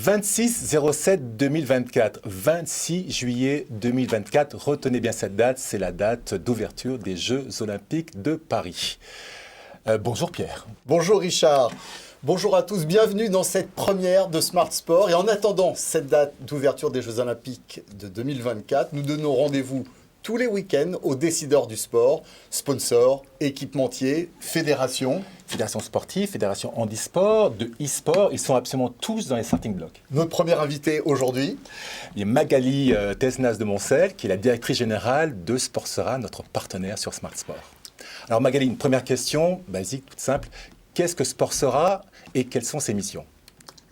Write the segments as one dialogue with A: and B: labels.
A: 26/07/2024, 26 juillet 2024. Retenez bien cette date, c'est la date d'ouverture des Jeux Olympiques de Paris. Bonjour Pierre.
B: Bonjour Richard. Bonjour à tous, bienvenue dans cette première de Smart Sport. Et en attendant cette date d'ouverture des Jeux Olympiques de 2024, nous donnons rendez-vous tous les week-ends aux décideurs du sport, sponsors, équipementiers, fédérations.
A: Fédération sportive, fédération handisport, de e-sport, ils sont absolument tous dans les starting blocks.
B: Notre première invitée aujourd'hui,
A: il y a Magali Tesnas de Moncel, qui est la directrice générale de Sportsera, notre partenaire sur Smart Sport. Alors Magali, une première question, basique, toute simple. Qu'est-ce que Sportsera et quelles sont ses missions ?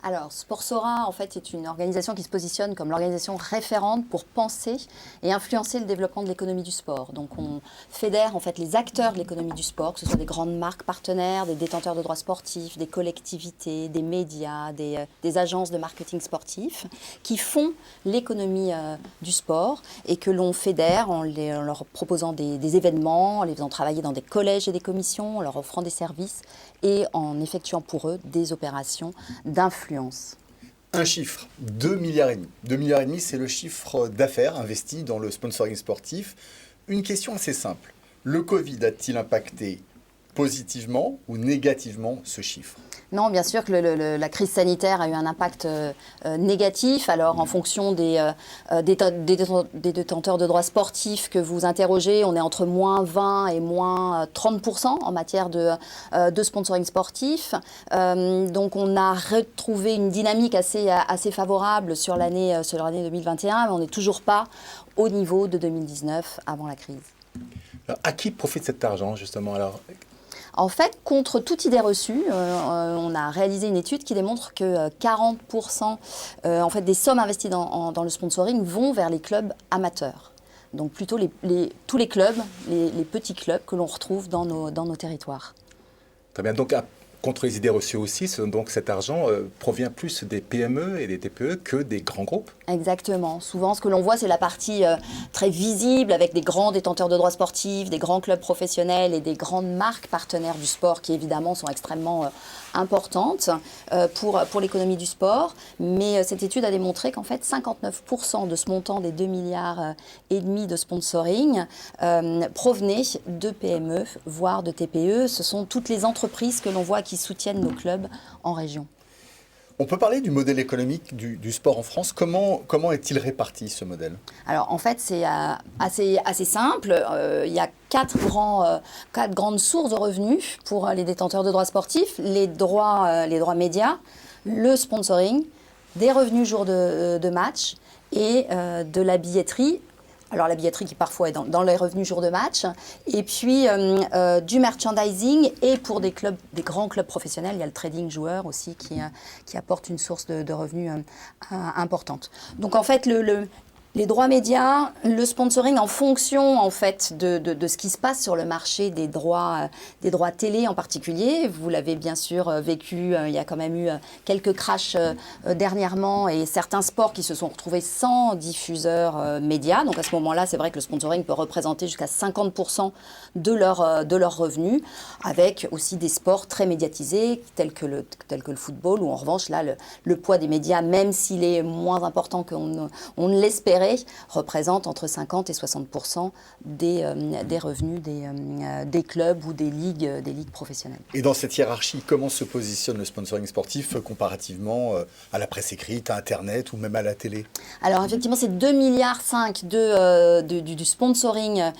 C: Alors, Sportsera, en fait, c'est une organisation qui se positionne comme l'organisation référente pour penser et influencer le développement de l'économie du sport. Donc, on fédère en fait les acteurs de l'économie du sport, que ce soit des grandes marques partenaires, des détenteurs de droits sportifs, des collectivités, des médias, des agences de marketing sportif, qui font l'économie du sport et que l'on fédère en leur proposant des événements, en les faisant travailler dans des collèges et des commissions, en leur offrant des services et en effectuant pour eux des opérations d'influence.
B: Un chiffre, 2,5 milliards. 2,5 milliards, c'est le chiffre d'affaires investi dans le sponsoring sportif. Une question assez simple. Le Covid a-t-il impacté positivement ou négativement ce chiffre ?
C: Non, bien sûr que la crise sanitaire a eu un impact négatif. Alors, en fonction des détenteurs de droits sportifs que vous interrogez, on est entre moins 20 et moins 30% en matière de sponsoring sportif. Donc, on a retrouvé une dynamique assez favorable sur l'année 2021, mais on n'est toujours pas au niveau de 2019 avant la crise.
A: Alors, à qui profite cet argent, justement alors ?
C: En fait, contre toute idée reçue, on a réalisé une étude qui démontre que 40% en fait, des sommes investies dans le sponsoring vont vers les clubs amateurs. Donc plutôt tous les clubs, les petits clubs que l'on retrouve dans nos territoires.
A: Très bien, donc contre les idées reçues aussi, donc cet argent provient plus des PME et des TPE que des grands groupes.
C: Exactement. Souvent, ce que l'on voit, c'est la partie très visible avec des grands détenteurs de droits sportifs, des grands clubs professionnels et des grandes marques partenaires du sport qui, évidemment, sont extrêmement importantes pour l'économie du sport. Mais cette étude a démontré qu'en fait, 59% de ce montant des 2,5 milliards de sponsoring provenait de PME, voire de TPE. Ce sont toutes les entreprises que l'on voit qui soutiennent nos clubs en région.
B: On peut parler du modèle économique du sport en France. Comment est-il réparti, ce modèle ?
C: Alors, en fait, c'est assez simple. Il y a quatre grandes sources de revenus pour les détenteurs de droits sportifs. Les droits médias, le sponsoring, des revenus jour de match et de la billetterie. Alors la billetterie qui parfois est dans les revenus jour de match, et puis du merchandising, et pour des grands clubs professionnels, il y a le trading joueur aussi qui apporte une source de revenus importante. Donc en fait les droits médias, le sponsoring en fonction en fait de ce qui se passe sur le marché des droits télé en particulier. Vous l'avez bien sûr vécu, il y a quand même eu quelques crashs dernièrement et certains sports qui se sont retrouvés sans diffuseurs médias. Donc à ce moment-là, c'est vrai que le sponsoring peut représenter jusqu'à 50% de leurs revenus, avec aussi des sports très médiatisés tels que le football, où en revanche là le poids des médias, même s'il est moins important qu'on ne l'espérait, représente entre 50 et 60% des revenus des clubs ou des ligues professionnelles.
B: Et dans cette hiérarchie, comment se positionne le sponsoring sportif comparativement à la presse écrite, à Internet ou même à la télé ?
C: Alors effectivement, c'est 2,5 milliards du sponsoring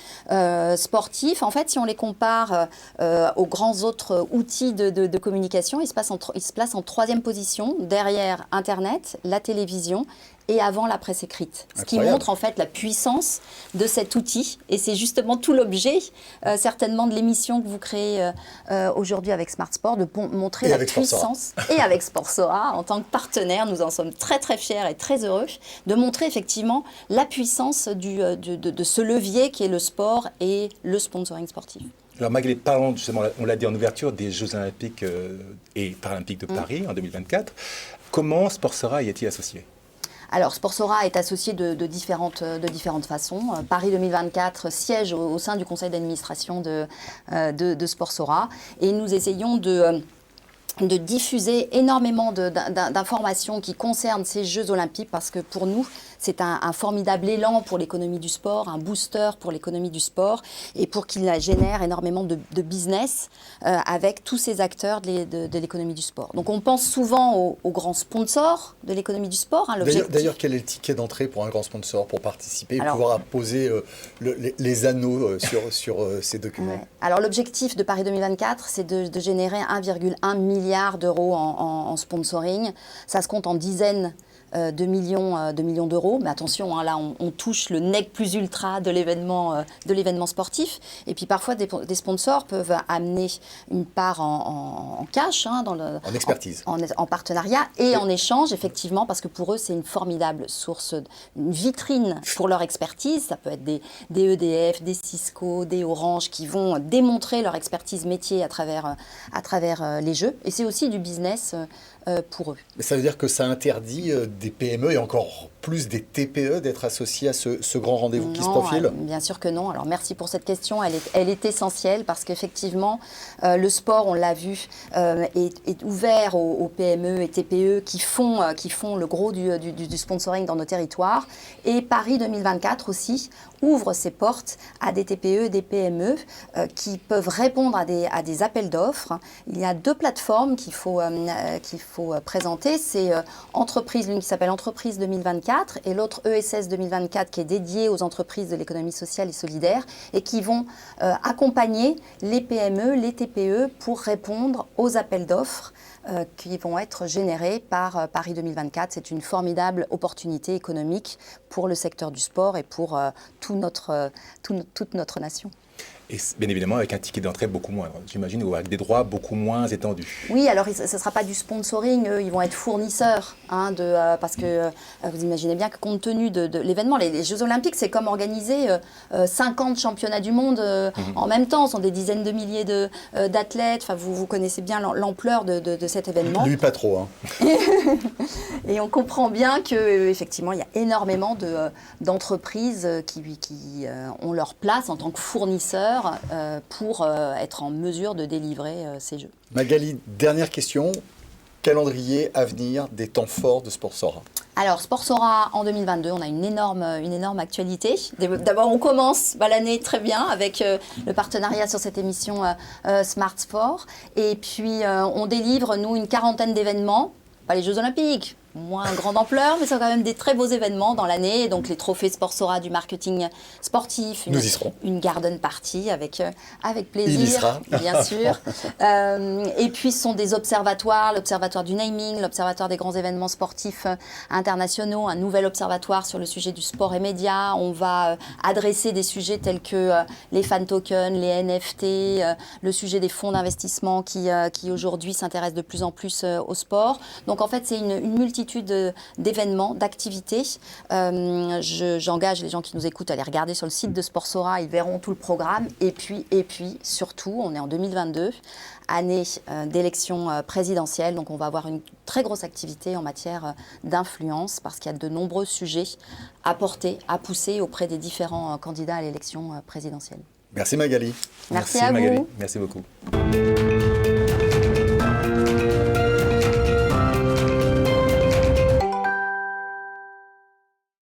C: sportif. En fait, si on les compare aux grands autres outils de communication, ils se placent en troisième position, derrière Internet, la télévision et avant la presse écrite. Ce qui montre en fait la puissance de cet outil. Et c'est justement tout l'objet, certainement, de l'émission que vous créez aujourd'hui avec Smart Sport, de montrer la puissance. Et avec Sportsera, en tant que partenaire, nous en sommes très très fiers et très heureux, de montrer effectivement la puissance de ce levier qui est le sport et le sponsoring sportif.
A: Alors Magali, parlons justement, on l'a dit en ouverture, des Jeux Olympiques et Paralympiques de Paris en 2024. Comment Sportsera y est-il associé ?
C: Alors, Sportsera est associé de différentes façons. Paris 2024 siège au sein du conseil d'administration de Sportsera et nous essayons de diffuser énormément d'informations qui concernent ces Jeux Olympiques parce que pour nous, c'est un formidable élan pour l'économie du sport, un booster pour l'économie du sport et pour qu'il génère énormément de business avec tous ces acteurs de l'économie du sport. Donc on pense souvent aux grands sponsors de l'économie du sport. Hein,
B: D'ailleurs, quel est le ticket d'entrée pour un grand sponsor pour participer et pouvoir poser les anneaux sur ces documents?
C: Ouais. Alors l'objectif de Paris 2024, c'est de générer 1,1 milliard d'euros en sponsoring. Ça se compte en dizaines de millions d'euros. Mais attention, hein, là, on touche le nec plus ultra de l'événement sportif. Et puis parfois, des sponsors peuvent amener une part en cash, hein,
B: en expertise,
C: en partenariat et en échange, effectivement, parce que pour eux, c'est une formidable source, une vitrine pour leur expertise. Ça peut être des EDF, des Cisco, des Orange qui vont démontrer leur expertise métier à travers les jeux. Et c'est aussi du business pour eux.
B: Mais ça veut dire que ça interdit des PME et encore plus des TPE d'être associés à ce grand rendez-vous qui se profile?
C: Bien sûr que non. Alors merci pour cette question. Elle est essentielle parce qu'effectivement, le sport, on l'a vu, est ouvert aux PME et TPE qui font le gros du sponsoring dans nos territoires. Et Paris 2024 aussi ouvre ses portes à des TPE et des PME qui peuvent répondre à des appels d'offres. Il y a deux plateformes qu'il faut présenter. C'est l'une qui s'appelle Entreprise 2024 et l'autre ESS 2024 qui est dédiée aux entreprises de l'économie sociale et solidaire et qui vont accompagner les PME, les TPE pour répondre aux appels d'offres qui vont être générés par Paris 2024. C'est une formidable opportunité économique pour le secteur du sport et pour toute notre nation.
A: Et bien évidemment avec un ticket d'entrée beaucoup moindre, j'imagine, ou avec des droits beaucoup moins étendus.
C: Oui, alors ce ne sera pas du sponsoring, eux, ils vont être fournisseurs, hein, parce que vous imaginez bien que compte tenu de l'événement, les Jeux Olympiques, c'est comme organiser 50 championnats du monde en même temps, ce sont des dizaines de milliers d'athlètes, enfin, vous connaissez bien l'ampleur de cet événement.
B: Lui, pas trop. Hein.
C: Et on comprend bien qu'effectivement, il y a énormément d'entreprises qui ont leur place en tant que fournisseurs pour être en mesure de délivrer ces jeux.
B: Magali, dernière question. Calendrier à venir des temps forts de Sportsora?
C: Alors, Sportsora en 2022, on a une énorme actualité. D'abord, on commence l'année très bien avec le partenariat sur cette émission Smart Sport. Et puis, on délivre, nous, une quarantaine d'événements. Pas les Jeux Olympiques, moins grande ampleur, mais c'est quand même des très beaux événements dans l'année. Donc les trophées Sportsora du marketing sportif,
B: nous y serons.
C: Une garden party avec plaisir,
B: il y sera.
C: Bien sûr. Et puis ce sont des observatoires, l'observatoire du naming, l'observatoire des grands événements sportifs internationaux, un nouvel observatoire sur le sujet du sport et médias. On va adresser des sujets tels que les fan tokens, les NFT, le sujet des fonds d'investissement qui aujourd'hui s'intéressent de plus en plus au sport. Donc en fait, c'est une multitude d'événements, d'activités. J'engage les gens qui nous écoutent à aller regarder sur le site de Sportsora, ils verront tout le programme. Et puis surtout, on est en 2022, année d'élection présidentielle, donc on va avoir une très grosse activité en matière d'influence parce qu'il y a de nombreux sujets à porter, à pousser auprès des différents candidats à l'élection présidentielle.
B: Merci Magali.
C: Merci à
A: Magali.
C: vous.
A: Merci beaucoup.